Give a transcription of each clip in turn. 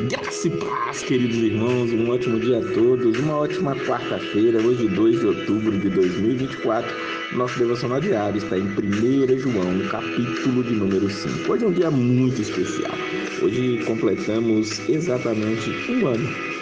Graça e paz, queridos irmãos, um ótimo dia a todos, uma ótima quarta-feira, hoje 2 de outubro de 2024. Nosso devocional diário está em 1 João, no capítulo de número 5. Hoje é um dia muito especial. Hoje completamos exatamente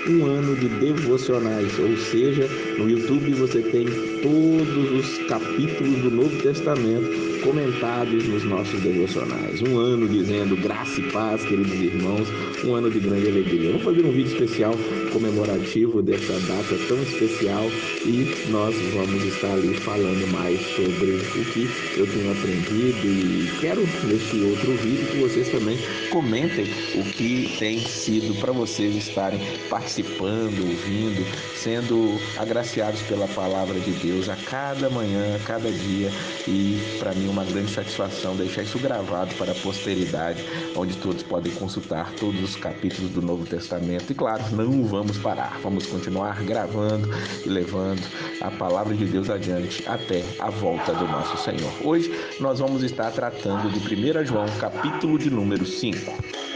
um ano de devocionais, ou seja, no YouTube você tem todos os capítulos do Novo Testamento comentados nos nossos devocionais. Um ano dizendo graça e paz, queridos irmãos, um ano de grande alegria. Vamos fazer um vídeo especial comemorativo dessa data tão especial e nós vamos estar ali falando mais sobre o que eu tenho aprendido e quero neste outro vídeo que vocês também comentem o que tem sido para vocês estarem participando, ouvindo, sendo agraciados pela palavra de Deus a cada manhã, a cada dia, e para mim uma grande satisfação deixar isso gravado para a posteridade, onde todos podem consultar todos os capítulos do Novo Testamento. E claro, não vamos parar, vamos continuar gravando e levando a palavra de Deus adiante até a volta do nosso Senhor. Hoje nós vamos estar tratando de 1 João, capítulo de número 5.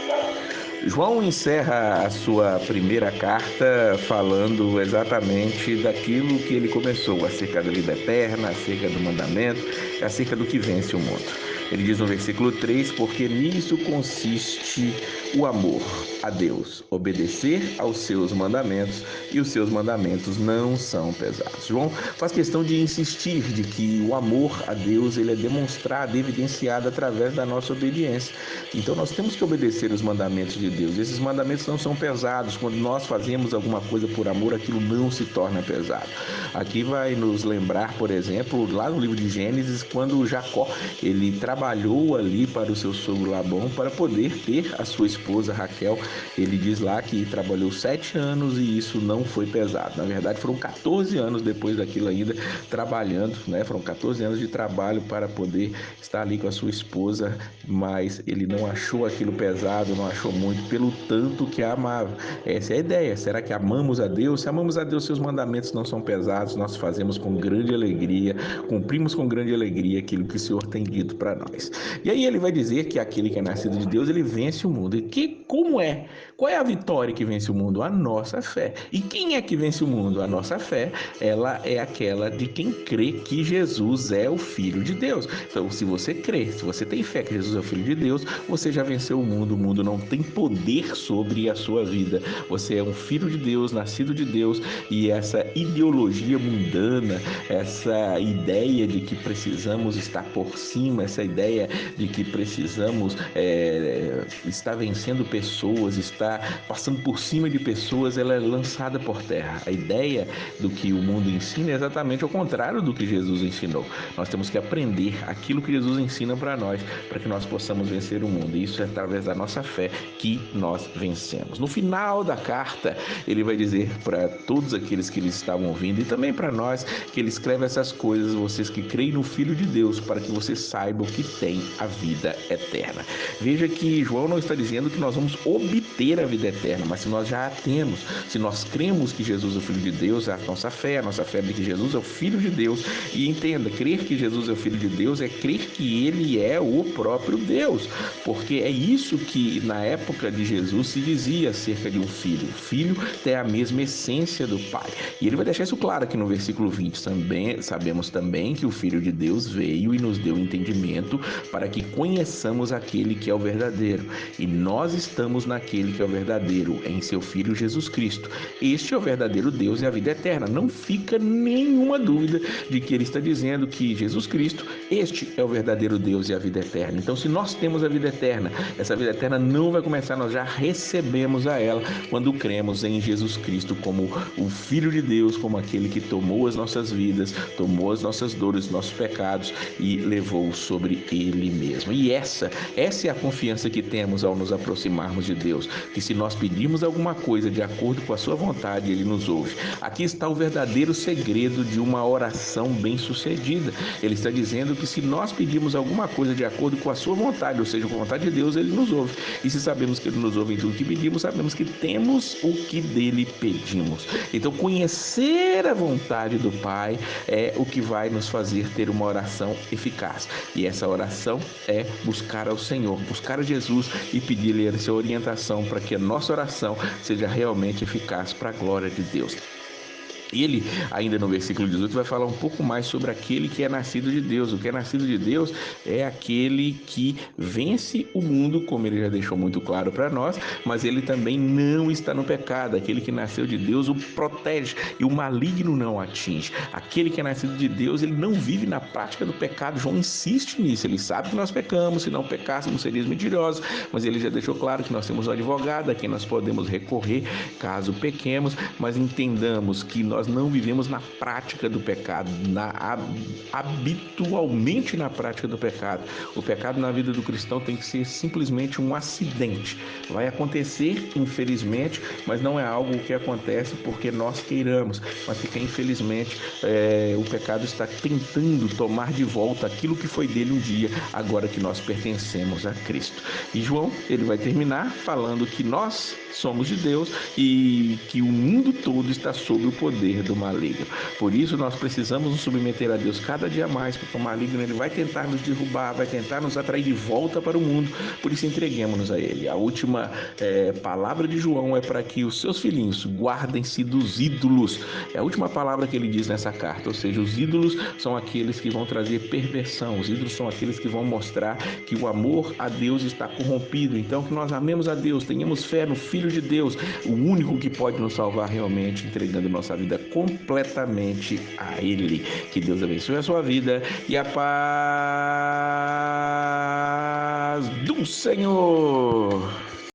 João encerra a sua primeira carta falando exatamente daquilo que ele começou, acerca da vida eterna, acerca do mandamento, acerca do que vence o mundo. Ele diz no versículo 3, porque nisso consiste o amor a Deus, obedecer aos seus mandamentos, e os seus mandamentos não são pesados. João faz questão de insistir de que o amor a Deus ele é demonstrado, evidenciado através da nossa obediência. Então nós temos que obedecer os mandamentos de Deus. Esses mandamentos não são pesados. Quando nós fazemos alguma coisa por amor, aquilo não se torna pesado. Aqui vai nos lembrar, por exemplo, lá no livro de Gênesis, quando Jacó ele trabalhou ali para o seu sogro Labão para poder ter a sua esposa Raquel. Ele diz lá que trabalhou 7 anos e isso não foi pesado. Na verdade, foram 14 anos depois daquilo ainda trabalhando, né? Foram 14 anos de trabalho para poder estar ali com a sua esposa, mas ele não achou aquilo pesado, não achou muito, pelo tanto que a amava. Essa é a ideia. Será que amamos a Deus? Se amamos a Deus, seus mandamentos não são pesados, nós fazemos com grande alegria, cumprimos com grande alegria aquilo que o Senhor tem dito para nós. E aí ele vai dizer que aquele que é nascido de Deus, ele vence o mundo. E como é? Qual é a vitória que vence o mundo? A nossa fé. E quem é que vence o mundo? A nossa fé, ela é aquela de quem crê que Jesus é o Filho de Deus. Então, se você crê, se você tem fé que Jesus é o Filho de Deus, você já venceu o mundo não tem poder sobre a sua vida. Você é um filho de Deus, nascido de Deus, e essa ideologia mundana, essa ideia de que precisamos estar por cima, essa ideia de que precisamos estar vencendo pessoas, estar passando por cima de pessoas, ela é lançada por terra. A ideia do que o mundo ensina é exatamente o contrário do que Jesus ensinou. Nós temos que aprender aquilo que Jesus ensina para nós, para que nós possamos vencer o mundo. E isso é através da nossa fé que nós vencemos. No final da carta, ele vai dizer para todos aqueles que eles estavam ouvindo e também para nós, que ele escreve essas coisas, vocês que creem no Filho de Deus, para que vocês saibam que tem a vida eterna. Veja que João não está dizendo que nós vamos obter a vida eterna, mas se nós já a temos, se nós cremos que Jesus é o Filho de Deus, a nossa fé é de que Jesus é o Filho de Deus. E entenda, crer que Jesus é o Filho de Deus é crer que ele é o próprio Deus, porque é isso que na época de Jesus se dizia acerca de um filho. O filho tem a mesma essência do pai. E ele vai deixar isso claro aqui no versículo 20. Também, sabemos também que o Filho de Deus veio e nos deu entendimento para que conheçamos aquele que é o verdadeiro. E nós estamos naquele que é o verdadeiro, em seu Filho Jesus Cristo. Este é o verdadeiro Deus e a vida eterna. Não fica nenhuma dúvida de que ele está dizendo que Jesus Cristo, este é o verdadeiro Deus e a vida eterna. Então, se nós temos a vida eterna, essa vida eterna não vai começar, nós já recebemos a ela quando cremos em Jesus Cristo como o Filho de Deus, como aquele que tomou as nossas vidas, tomou as nossas dores, nossos pecados e levou sobre ele mesmo. E essa é a confiança que temos ao nos aproximarmos de Deus, que se nós pedirmos alguma coisa de acordo com a sua vontade, ele nos ouve. Aqui está o verdadeiro segredo de uma oração bem-sucedida. Ele está dizendo que se nós pedirmos alguma coisa de acordo com a sua vontade, ou seja, com a vontade de Deus, ele nos ouve. E se sabemos que ele nos ouve em tudo que pedimos, sabemos que temos o que dele pedimos. Então, conhecer a vontade do Pai é o que vai nos fazer ter uma oração eficaz. E essa oração é buscar ao Senhor, buscar a Jesus e pedir-lhe essa orientação para que a nossa oração seja realmente eficaz para a glória de Deus. Ele, ainda no versículo 18, vai falar um pouco mais sobre aquele que é nascido de Deus. O que é nascido de Deus é aquele que vence o mundo, como ele já deixou muito claro para nós, mas ele também não está no pecado. Aquele que nasceu de Deus o protege e o maligno não atinge. Aquele que é nascido de Deus, ele não vive na prática do pecado. João insiste nisso. Ele sabe que nós pecamos, se não pecássemos seríamos mentirosos, mas ele já deixou claro que nós temos um advogado a quem nós podemos recorrer caso pequemos, mas entendamos que nós não vivemos na prática do pecado, habitualmente na prática do pecado. O pecado na vida do cristão tem que ser simplesmente um acidente. Vai acontecer, infelizmente, mas não é algo que acontece porque nós queiramos, mas porque infelizmente o pecado está tentando tomar de volta aquilo que foi dele um dia, agora que nós pertencemos a Cristo. E João, ele vai terminar falando que nós somos de Deus e que o mundo todo está sob o poder do maligno. Por isso nós precisamos nos submeter a Deus cada dia mais, porque o maligno ele vai tentar nos derrubar, vai tentar nos atrair de volta para o mundo. Por isso entreguemos-nos a ele. A última palavra de João é para que os seus filhinhos guardem-se dos ídolos. É a última palavra que ele diz nessa carta, ou seja, os ídolos são aqueles que vão trazer perversão, os ídolos são aqueles que vão mostrar que o amor a Deus está corrompido. Então que nós amemos a Deus, tenhamos fé no Filho de Deus, o único que pode nos salvar realmente, entregando nossa vida completamente a Ele. Que Deus abençoe a sua vida e a paz do Senhor.